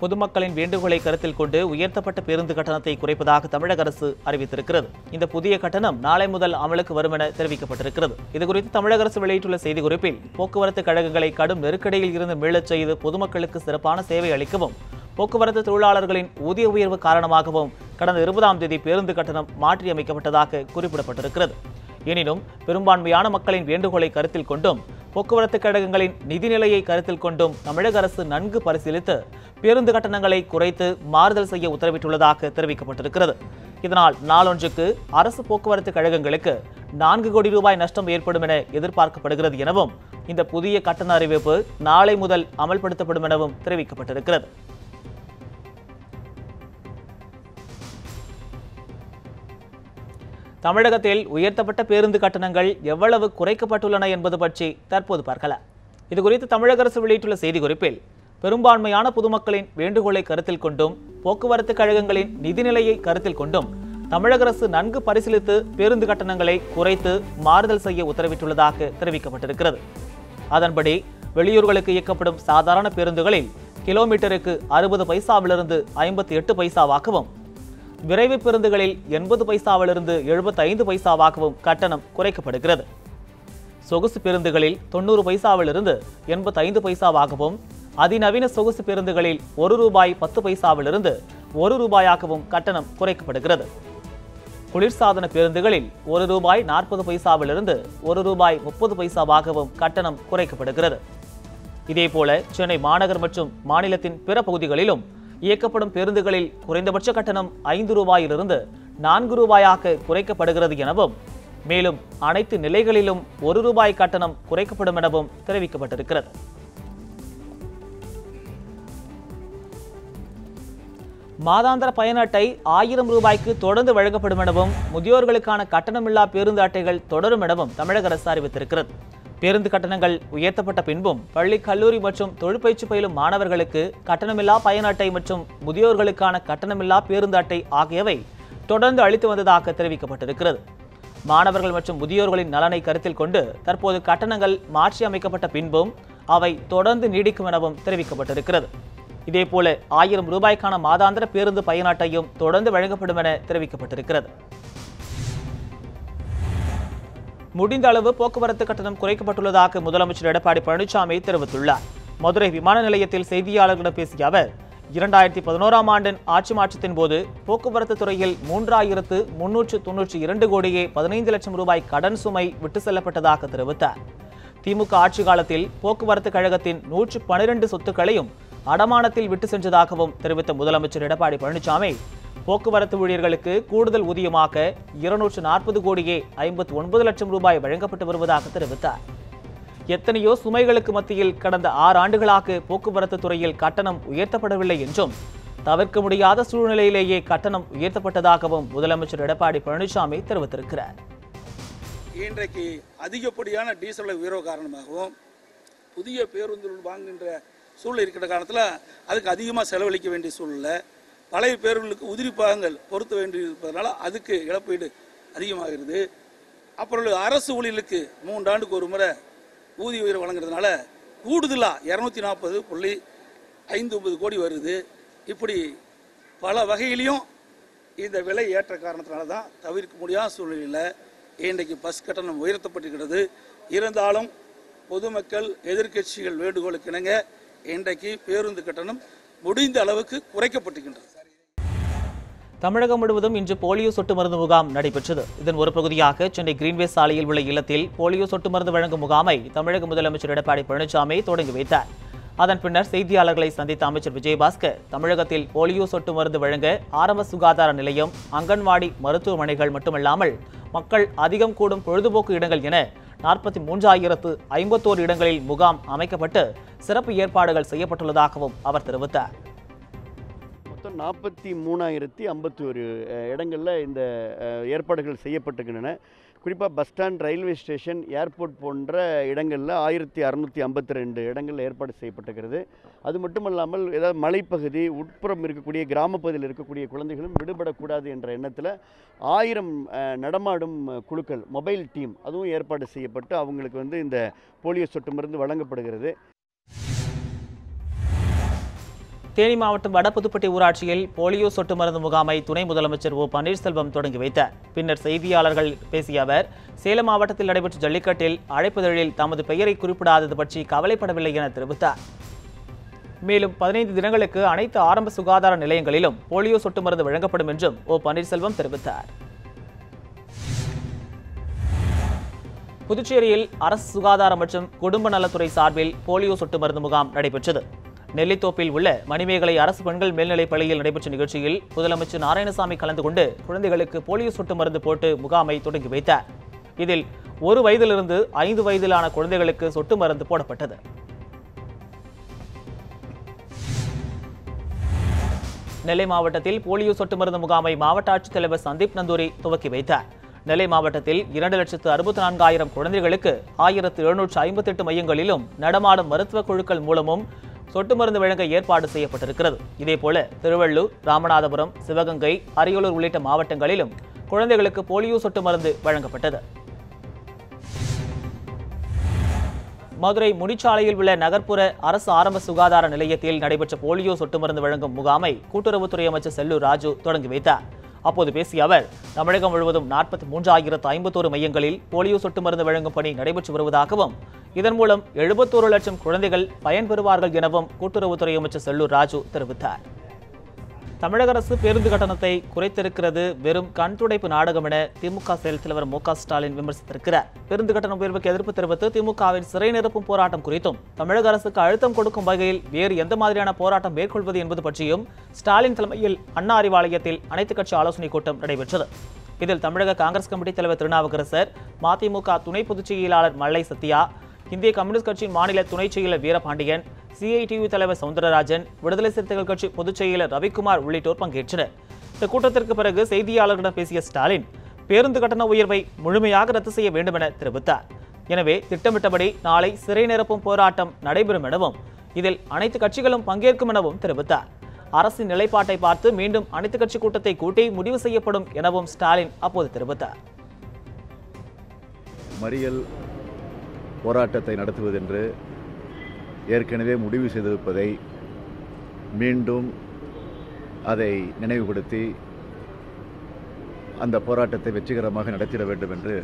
பொதுமக்களின் வேண்டுகோளை கருத்தில் கொண்டு உயர்த்தப்பட்ட பேருந்து கட்டணத்தை குறைப்பதாக தமிழக அரசு அறிவித்திருக்கிறது. இந்த புதிய கட்டணம் நாளை முதல் அமலுக்கு வரும் என தெரிவிக்கப்பட்டிருக்கிறது. இதுகுறித்து தமிழக அரசு வெளியிட்டுள்ள செய்திக்குறிப்பில், போக்குவரத்து கழகங்களை கடும் நெருக்கடியில் இருந்து மீளச் செய்து பொதுமக்களுக்கு சிறப்பான சேவை அளிக்கவும், போக்குவரத்து தொழிலாளர்களின் ஊதிய உயர்வு காரணமாகவும் கடந்த 20ஆம் தேதி பேருந்து கட்டணம் மாற்றியமைக்கப்பட்டதாக குறிப்பிடப்பட்டிருக்கிறது. எனினும் பெரும்பான்மையான மக்களின் வேண்டுகோளை கருத்தில் கொண்டும் போக்குவரத்து கழகங்களின் நிதிநிலையை கருத்தில் கொண்டும் தமிழக அரசு நன்கு பரிசீலித்து பேருந்து கட்டணங்களை குறைத்து மாறுதல் செய்ய உத்தரவிட்டுள்ளதாக தெரிவிக்கப்பட்டிருக்கிறது. இதனால் நாளொன்றுக்கு அரசு போக்குவரத்து கழகங்களுக்கு 4 கோடி ரூபாய் நஷ்டம் ஏற்படும் என எதிர்பார்க்கப்படுகிறது எனவும், இந்த புதிய கட்டண அறிவிப்பு நாளை முதல் அமல்படுத்தப்படும் எனவும் தெரிவிக்கப்பட்டிருக்கிறது. தமிழகத்தில் உயர்த்தப்பட்ட பேருந்து கட்டணங்கள் எவ்வளவு குறைக்கப்பட்டுள்ளன என்பது பற்றி தற்போது பார்க்கலாம். இதுகுறித்து தமிழக அரசு வெளியிட்டுள்ள செய்திக்குறிப்பில், பெரும்பான்மையான பொதுமக்களின் வேண்டுகோளை கருத்தில் கொண்டும் போக்குவரத்து கழகங்களின் நிதிநிலையை கருத்தில் கொண்டும் தமிழக அரசு நன்கு பரிசீலித்து பேருந்து கட்டணங்களை குறைத்து மாறுதல் செய்ய உத்தரவிட்டுள்ளதாக தெரிவிக்கப்பட்டிருக்கிறது. அதன்படி வெளியூர்களுக்கு இயக்கப்படும் சாதாரண பேருந்துகளில் கிலோமீட்டருக்கு 60 பைசாவிலிருந்து 58 பைசாவாகவும், விரைவு பேருந்துகளில் 80 பைசாவிலிருந்து 75 பைசாவாகவும் கட்டணம் குறைக்கப்படுகிறது. சொகுசு பேருந்துகளில் 90 பைசாவிலிருந்து 85 பைசாவாகவும், அதிநவீன சொகுசு பேருந்துகளில் 1 ரூபாய் 10 பைசாவிலிருந்து 1 ரூபாயாகவும் கட்டணம் குறைக்கப்படுகிறது. குளிர்சாதன பேருந்துகளில் 1 ரூபாய் 40 பைசாவிலிருந்து 1 ரூபாய் 30 பைசாவாகவும் கட்டணம் குறைக்கப்படுகிறது. இதேபோல சென்னை மாநகர் மற்றும் மாநிலத்தின் பிற பகுதிகளிலும் இயக்கப்படும் பேருந்துகளில் குறைந்தபட்ச கட்டணம் 5 ரூபாயிலிருந்து 4 ரூபாயாக குறைக்கப்படுகிறது எனவும், மேலும் அனைத்து நிலைகளிலும் 1 ரூபாய் கட்டணம் குறைக்கப்படும் எனவும் தெரிவிக்கப்பட்டிருக்கிறது. மாதாந்திர பயண அட்டை 1000 ரூபாய்க்கு தொடர்ந்து வழங்கப்படும் எனவும், முதியோர்களுக்கான கட்டணமில்லா பேருந்து அட்டைகள் தொடரும் எனவும் தமிழக அரசு அறிவித்திருக்கிறது. பேருந்து கட்டணங்கள் உயர்த்தப்பட்ட பின்பும் பள்ளி, கல்லூரி மற்றும் தொழிற்பயிற்சி பயிலும் மாணவர்களுக்கு கட்டணமில்லா பயண அட்டை மற்றும் முதியோர்களுக்கான கட்டணமில்லா பேருந்து அட்டை ஆகியவை தொடர்ந்து அளித்து வந்ததாக தெரிவிக்கப்பட்டிருக்கிறது. மாணவர்கள் மற்றும் முதியோர்களின் நலனை கருத்தில் கொண்டு தற்போது கட்டணங்கள் மாற்றி அமைக்கப்பட்ட பின்பும் அவை தொடர்ந்து நீடிக்கும் எனவும் தெரிவிக்கப்பட்டிருக்கிறது. இதேபோல 1000 ரூபாய்க்கான மாதாந்திர பேருந்து பயண அட்டையும் தொடர்ந்து வழங்கப்படும் என தெரிவிக்கப்பட்டிருக்கிறது. முடிந்த அளவு போக்குவரத்து கட்டணம் குறைக்கப்பட்டுள்ளதாக முதலமைச்சர் எடப்பாடி பழனிசாமி தெரிவித்துள்ளார். மதுரை விமான நிலையத்தில் செய்தியாளர்களிடம் பேசிய அவர், 2011ஆம் ஆண்டின் ஆட்சி மாற்றத்தின் போது போக்குவரத்து துறையில் 3392 கோடியே 15 லட்சம் ரூபாய் கடன் சுமை விட்டு செல்லப்பட்டதாக தெரிவித்தார். திமுக ஆட்சி காலத்தில் போக்குவரத்து கழகத்தின் 112 சொத்துக்களையும் அடமானத்தில் விட்டு சென்றதாகவும் தெரிவித்த முதலமைச்சர் எடப்பாடி பழனிசாமி, போக்குவரத்து ஊழியர்களுக்கு கூடுதல் ஊதியமாக 240 கோடியே 59 லட்சம் ரூபாய் வழங்கப்பட்டு வருவதாக தெரிவித்தார். எத்தனையோ சுமைகளுக்கு மத்தியில் கடந்த 6 ஆண்டுகளாக போக்குவரத்து துறையில் கட்டணம் உயர்த்தப்படவில்லை என்றும், தவிர்க்க முடியாத சூழ்நிலையிலேயே கட்டணம் உயர்த்தப்பட்டதாகவும் முதலமைச்சர் எடப்பாடி பழனிசாமி தெரிவித்திருக்கிறார். இன்றைக்கு அதிகப்படியான டீசல் உயர்வு காரணமாகவும் புதிய பேருந்துகள் வாங்குகின்ற சூழ்நிலை இருக்கிற காரணத்தில் அதுக்கு அதிகமாக செலவழிக்க வேண்டிய சூழ்நிலை, பழைய பேருந்துகளுக்கு உதிரி பாகங்கள் பொருத்த வேண்டியிருப்பதனால அதுக்கு இழப்பீடு அதிகமாகிறது. அப்புறம் அரசு ஊழியர்களுக்கு 3 ஆண்டுக்கு ஒரு முறை ஊதிய உயர்வு வழங்குறதுனால கூடுதலாக 240.59 கோடி வருது. இப்படி பல வகையிலையும் இந்த விலை ஏற்ற காரணத்தினால தான் தவிர்க்க முடியாத சூழ்நிலையில் இன்றைக்கு பஸ் கட்டணம் உயர்த்தப்பட்டிருக்கிறது. இருந்தாலும் பொதுமக்கள் எதிர்க்கட்சிகள் வேண்டுகோளுக்கு இணங்க இன்றைக்கு பேருந்து கட்டணம் முடிந்த அளவுக்கு குறைக்கப்பட்டிருக்கின்றது. தமிழகம் முழுவதும் இன்று போலியோ சொட்டு மருந்து முகாம் நடைபெற்றது. இதன் ஒரு பகுதியாக சென்னை கிரீன்வே சாலையில் உள்ள இல்லத்தில் போலியோ சொட்டு மருந்து வழங்கும் முகாமை தமிழக முதலமைச்சர் எடப்பாடி பழனிசாமி தொடங்கி வைத்தார். அதன் பின்னர் செய்தியாளர்களை சந்தித்த அமைச்சர் விஜயபாஸ்கர், தமிழகத்தில் போலியோ சொட்டு மருந்து வழங்க ஆரம்ப சுகாதார நிலையம், அங்கன்வாடி, மருத்துவமனைகள் மட்டுமல்லாமல் மக்கள் அதிகம் கூடும் பொழுதுபோக்கு இடங்கள் என 43,051 இடங்களில் முகாம் அமைக்கப்பட்டு சிறப்பு ஏற்பாடுகள் செய்யப்பட்டுள்ளதாகவும் அவர் தெரிவித்தார். மொத்தம் 43,051 இடங்களில் இந்த ஏற்பாடுகள் செய்யப்பட்டிருக்கின்றன. குறிப்பாக bus stand, railway station, airport போன்ற இடங்களில் 1652 இடங்களில் ஏற்பாடு செய்யப்பட்டிருக்கிறது. அது மட்டுமல்லாமல் ஏதாவது மலைப்பகுதி, உட்புறம் இருக்கக்கூடிய கிராமப்பகுதியில் இருக்கக்கூடிய குழந்தைகளும் விடுபடக்கூடாது என்ற எண்ணத்தில் 1000 நடமாடும் குழுக்கள், மொபைல் டீம் அதுவும் ஏற்பாடு செய்யப்பட்டு அவங்களுக்கு இந்த போலியோ சொட்டு மருந்து வழங்கப்படுகிறது. தேனி மாவட்டம் வடபுதுப்பட்டி ஊராட்சியில் போலியோ சொட்டு மருந்து முகாமை துணை முதலமைச்சர் ஓ பன்னீர்செல்வம் தொடங்கி வைத்தார். பின்னர் செய்தியாளர்கள் பேசிய அவர், சேலம் மாவட்டத்தில் நடைபெற்ற ஜல்லிக்கட்டில் அழைப்புதழில் தமது பெயரை குறிப்பிடாதது பற்றி கவலைப்படவில்லை என தெரிவித்தார். மேலும் 15 தினங்களுக்கு அனைத்து ஆரம்ப சுகாதார நிலையங்களிலும் போலியோ சொட்டு மருந்து வழங்கப்படும் என்றும் ஓ பன்னீர்செல்வம் தெரிவித்தார். புதுச்சேரியில் அரசு சுகாதார மற்றும் குடும்ப நலத்துறை சார்பில் போலியோ சொட்டு மருந்து முகாம் நடைபெற்றது. நெல்லித்தோப்பில் உள்ள மணிமேகலை அரசு பெண்கள் மேல்நிலைப் பள்ளியில் நடைபெற்ற நிகழ்ச்சியில் முதலமைச்சர் நாராயணசாமி கலந்து கொண்டு குழந்தைகளுக்கு போலியோ சொட்டு மருந்து போட்டு முகாமை தொடங்கி வைத்தார். இதில் 1 வயதிலிருந்து 5 வயதிலான குழந்தைகளுக்கு சொட்டு மருந்து போடப்பட்டது. நெல்லை மாவட்டத்தில் போலியோ சொட்டு மருந்து முகாமை மாவட்ட ஆட்சித்தலைவர் சந்தீப் நந்தூரி துவக்கி வைத்தார். நெல்லை மாவட்டத்தில் 2,64,000 குழந்தைகளுக்கு 1,758 மையங்களிலும் நடமாடும் மருத்துவ குழுக்கள் மூலமும் சொட்டு மருந்து வழங்க ஏற்பாடு செய்யப்பட்டிருக்கிறது. இதேபோல திருவள்ளூர், ராமநாதபுரம், சிவகங்கை, அரியலூர் உள்ளிட்ட மாவட்டங்களிலும் குழந்தைகளுக்கு போலியோ சொட்டு மருந்து வழங்கப்பட்டது. மதுரை முடிச்சாலையில் உள்ள நகர்ப்புற அரசு ஆரம்ப சுகாதார நிலையத்தில் நடைபெற்ற போலியோ சொட்டு மருந்து வழங்கும் முகாமை கூட்டுறவுத்துறை அமைச்சர் செல்லூர் ராஜு தொடங்கி வைத்தார். அப்போது பேசிய அவர், தமிழகம் முழுவதும் 43,051 மையங்களில் போலியோ சொட்டு மருந்து வழங்கும் பணி நடைபெற்று வருவதாகவும், இதன் மூலம் 71 லட்சம் குழந்தைகள் பயன்பெறுவார்கள் எனவும் கூட்டுறவுத்துறை அமைச்சர் செல்லூர் ராஜு தெரிவித்தார். தமிழக அரசு பேருந்து கட்டணத்தை குறைத்திருக்கிறது வெறும் கண்துடைப்பு நாடகம் என திமுக செயல் தலைவர் மு.க. ஸ்டாலின் விமர்சித்திருக்கிறார். பேருந்து கட்டண உயர்வுக்கு எதிர்ப்பு தெரிவித்து திமுகவின் சிறை நிரப்பும் போராட்டம் குறித்தும் தமிழக அரசுக்கு அழுத்தம் கொடுக்கும் வகையில் வேறு எந்த மாதிரியான போராட்டம் மேற்கொள்வது என்பது பற்றியும் ஸ்டாலின் தலைமையில் அண்ணா அறிவாலயத்தில் அனைத்துக் கட்சி ஆலோசனைக் கூட்டம் நடைபெற்றது. இதில் தமிழக காங்கிரஸ் கமிட்டி தலைவர் திருநாவுக்கரசர், மதிமுக துணை பொதுச் செயலாளர் மல்லை சத்யா, இந்திய கம்யூனிஸ்ட் கட்சியின் மாநில துணைச் செயலர் வீரபாண்டியன், சிஐடியு தலைவர் சவுந்தரராஜன், விடுதலை சிறுத்தைகள் கட்சி பொதுச் செயலர் ரவிக்குமார் உள்ளிட்டோர் பங்கேற்றனர். இந்த கூட்டத்திற்கு பிறகு செய்தியாளர்களிடம் பேசிய ஸ்டாலின், பேருந்து கட்டண உயர்வை முழுமையாக ரத்து செய்ய வேண்டும் என தெரிவித்தார். எனவே திட்டமிட்டபடி நாளை சிறை நிரப்பும் போராட்டம் நடைபெறும் எனவும், இதில் அனைத்து கட்சிகளும் பங்கேற்கும் எனவும் தெரிவித்தார். அரசின் நிலைப்பாட்டை பார்த்து மீண்டும் அனைத்து கட்சி கூட்டத்தை கூட்டி முடிவு செய்யப்படும் எனவும் ஸ்டாலின் அப்போது தெரிவித்தார். மறியல் போராட்டத்தை நடத்துவதென்று ஏற்கனவே முடிவு செய்திருப்பதை மீண்டும் அதை நினைவுபடுத்தி அந்த போராட்டத்தை வெற்றிகரமாக நடத்திட வேண்டும் என்று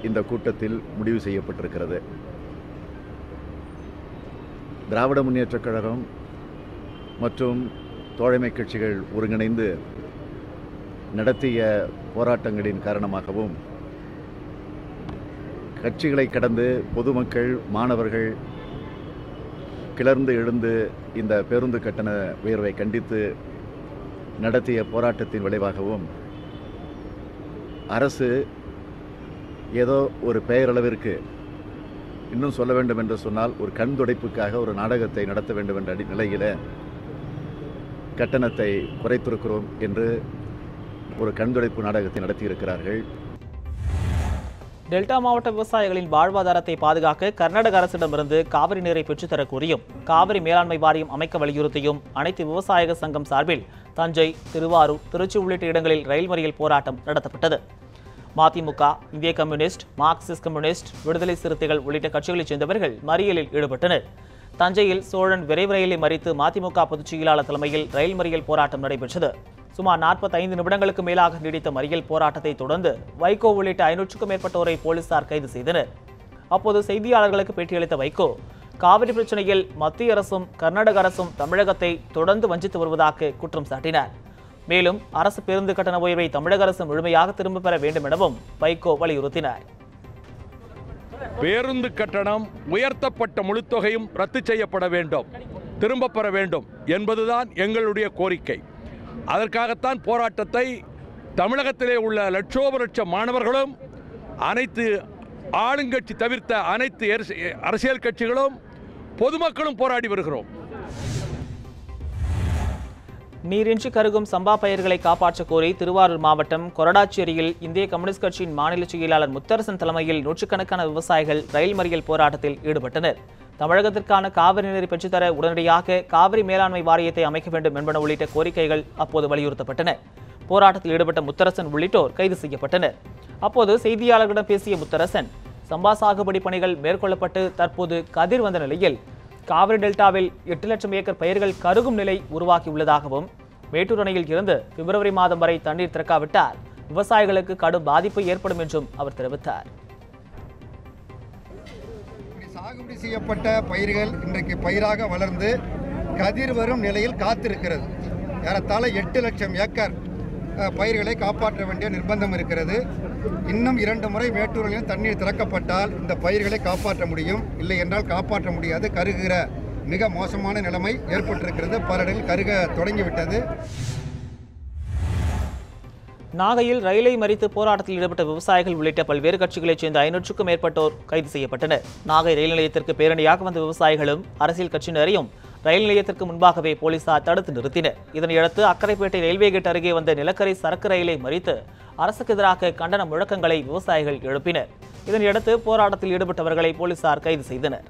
இந்த கூட்டத்தில் முடிவு செய்யப்பட்டிருக்கிறது. திராவிட முன்னேற்றக் கழகம் மற்றும் தோழமை கட்சிகள் ஒருங்கிணைந்து நடத்திய போராட்டங்களின் காரணமாகவும் கட்சிகளை கடந்து பொதுமக்கள், மாணவர்கள் கிளர்ந்து எழுந்து இந்த பேருந்து கட்டண உயர்வை கண்டித்து நடத்திய போராட்டத்தின் விளைவாகவும் அரசு ஏதோ ஒரு பெயரளவிற்கு, இன்னும் சொல்ல வேண்டும் என்று சொன்னால் ஒரு கண் துடைப்புக்காக ஒரு நாடகத்தை நடத்த வேண்டும் என்ற நிலையில் கட்டணத்தை குறைத்திருக்கிறோம் என்று ஒரு கண் துடைப்பு நாடகத்தை நடத்தியிருக்கிறார்கள். டெல்டா மாவட்ட விவசாயிகளின் வாழ்வாதாரத்தை பாதுகாக்க கர்நாடக அரசிடமிருந்து காவிரி நீரை பெற்றுத்தர கோரியும், காவிரி மேலாண்மை வாரியம் அமைக்க வலியுறுத்தியும் அனைத்து விவசாயிக சங்கம் சார்பில் தஞ்சை, திருவாரூர், திருச்சி உள்ளிட்ட இடங்களில் ரயில் மறியல் போராட்டம் நடத்தப்பட்டது. மதிமுக, இந்திய கம்யூனிஸ்ட், மார்க்சிஸ்ட் கம்யூனிஸ்ட், விடுதலை சிறுத்தைகள் உள்ளிட்ட கட்சிகளைச் சேர்ந்தவர்கள் மறியலில் ஈடுபட்டனர். தஞ்சையில் சோழன் விரைவு ரயிலை மறித்து மதிமுக பொதுச் செயலாளர் தலைமையில் ரயில் மறியல் போராட்டம் நடைபெற்றது. சுமார் 45 நிமிடங்களுக்கு மேலாக நீடித்த மறியல் போராட்டத்தை தொடர்ந்து வைகோ உள்ளிட்ட 500க்கும் மேற்பட்டோரை போலீசார் கைது செய்தனர். அப்போது செய்தியாளர்களுக்கு பேட்டியளித்த வைகோ, காவிரி பிரச்சனையில் மத்திய அரசும் கர்நாடக அரசும் தமிழகத்தை தொடர்ந்து வஞ்சித்து வருவதாக குற்றம் சாட்டினார். மேலும் அரசு பேருந்து கட்டண உயர்வை தமிழக அரசு முழுமையாக திரும்பப் பெற வேண்டும் எனவும் வைகோ வலியுறுத்தினார். பேருந்து கட்டணம் உயர்த்தப்பட்ட முழுத்தொகையும் ரத்து செய்யப்பட வேண்டும், திரும்பப் பெற வேண்டும் என்பதுதான் எங்களுடைய கோரிக்கை. அதற்காகத்தான் போராட்டத்தை தமிழகத்திலே உள்ள லட்சோப லட்சம் மாணவர்களும், அனைத்து ஆளுங்கட்சி தவிர்த்த அனைத்து அரசியல் கட்சிகளும், பொதுமக்களும் போராடி வருகிறோம். நீரின்றி கருகும் சம்பா பயிர்களை காப்பாற்ற கோரி திருவாரூர் மாவட்டம் கொரடாச்சேரியில் இந்திய கம்யூனிஸ்ட் கட்சியின் மாநில செயலாளர் முத்தரசன் தலைமையில் நூற்றுக்கணக்கான விவசாயிகள் ரயில் மறியல் போராட்டத்தில் ஈடுபட்டனர். தமிழகத்திற்கான காவிரி நீரை பெற்றுத்தர உடனடியாக காவிரி மேலாண்மை வாரியத்தை அமைக்க வேண்டும் என்பன உள்ளிட்ட கோரிக்கைகள் அப்போது வலியுறுத்தப்பட்டன. போராட்டத்தில் ஈடுபட்ட முத்தரசன் உள்ளிட்டோர் கைது செய்யப்பட்டனர். அப்போது செய்தியாளர்களிடம் பேசிய முத்தரசன், சம்பா சாகுபடி பணிகள் மேற்கொள்ளப்பட்டு தற்போது கதிர் வந்த நிலையில் காவிரி டெல்டாவில் 8 லட்சம் ஏக்கர் பயிர்கள் கருகும் நிலை உருவாகியுள்ளதாகவும் மேட்டூர் அணையில் இருந்து பிப்ரவரி மாதம் வரை தண்ணீர் திறக்காவிட்டால் விவசாயிகளுக்கு கடும் பாதிப்பு ஏற்படும் என்றும் அவர் தெரிவித்தார். சாகுபடி செய்யப்பட்ட பயிர்கள் இன்றைக்கு பயிராக வளர்ந்து கதிர் வரும் நிலையில் காத்திருக்கிறது. ஏறத்தாழ 8 லட்சம் ஏக்கர் பயிர்களை காப்பாற்ற வேண்டிய நிர்பந்தம் இருக்கிறது. இன்னும் 2 முறை மேட்டூரிலும் தண்ணீர் திறக்கப்பட்டால் இந்த பயிர்களை காப்பாற்ற முடியும், இல்லை என்றால் காப்பாற்ற முடியாது. கருகிற மிக மோசமான நிலைமை ஏற்பட்டிருக்கிறது. பல இடங்களில் கருக தொடங்கிவிட்டது. நாகையில் ரயிலை மறித்து போராட்டத்தில் ஈடுபட்ட விவசாயிகள் உள்ளிட்ட பல்வேறு கட்சிகளைச் சேர்ந்த 500க்கும் மேற்பட்டோர் கைது செய்யப்பட்டனர். நாகை ரயில் நிலையத்திற்கு பேரணியாக வந்த விவசாயிகளும் அரசியல் கட்சியினரையும் ரயில் நிலையத்திற்கு முன்பாகவே போலீசார் தடுத்து நிறுத்தினர். இதனையடுத்து அக்கரைப்பேட்டை ரயில்வே கேட் அருகே வந்த நிலக்கரி சரக்கு ரயிலை மறித்து அரசுக்கு எதிராக கண்டன முழக்கங்களை விவசாயிகள் எழுப்பினர். இதனையடுத்து போராட்டத்தில் ஈடுபட்டவர்களை போலீசார் கைது செய்தனர்.